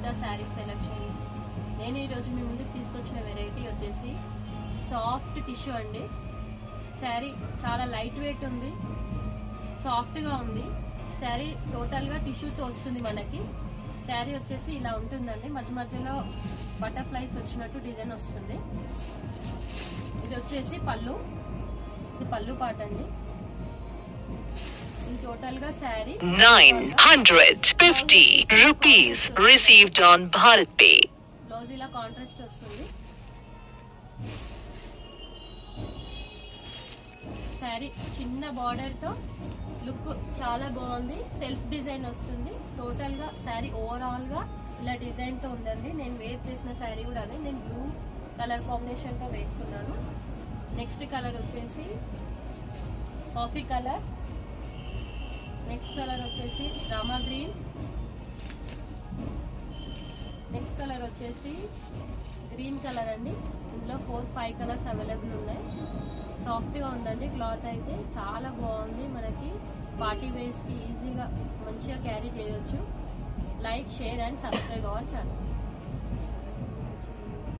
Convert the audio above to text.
Gita sari selections. నేను ఈరోజు మీ ముందుకు తీసుకొచ్చిన వెరైటీ వచ్చేసి సాఫ్ట్ టిష్యూ అండి. శారీ చాలా లైట్ వెయిట్ ఉంది, సాఫ్ట్గా ఉంది. శారీ టోటల్గా టిష్యూతో వస్తుంది మనకి. శారీ వచ్చేసి ఇలా ఉంటుందండి, మధ్య మధ్యలో బటర్ఫ్లైస్ వచ్చినట్టు డిజైన్ వస్తుంది. ఇది వచ్చేసి పళ్ళు, ఇది పళ్ళు పాట అండి. టోటల్ గా sari 950 rupees received on Bharat Pay. Blouse ఇలా కాంట్రాస్ట్ వస్తుంది. శారీ చిన్న బార్డర్ తో లుక్ చాలా బాగుంది. సెల్ఫ్ డిజైన్ వస్తుంది. టోటల్ గా శారీ ఓవరాల్ గా ఇలా డిజైన్ తో ఉందండి. నేను వేర్ చేసిన శారీ కూడా అదే. నేను బ్లూ కలర్ కాంబినేషన్ తో వేసుకున్నాను. నెక్స్ట్ కలర్ వచ్చేసి కాఫీ కలర్. నెక్స్ట్ కలర్ వచ్చేసి రామా గ్రీన్. నెక్స్ట్ కలర్ వచ్చేసి గ్రీన్ కలర్ అండి. ఇందులో 4-5 కలర్స్ అవైలబుల్ ఉన్నాయి. సాఫ్ట్గా ఉందండి క్లాత్ అయితే, చాలా బాగుంది. మనకి పార్టీ వేర్స్కి ఈజీగా మంచిగా క్యారీ చేయొచ్చు. Like, share and subscribe our channel.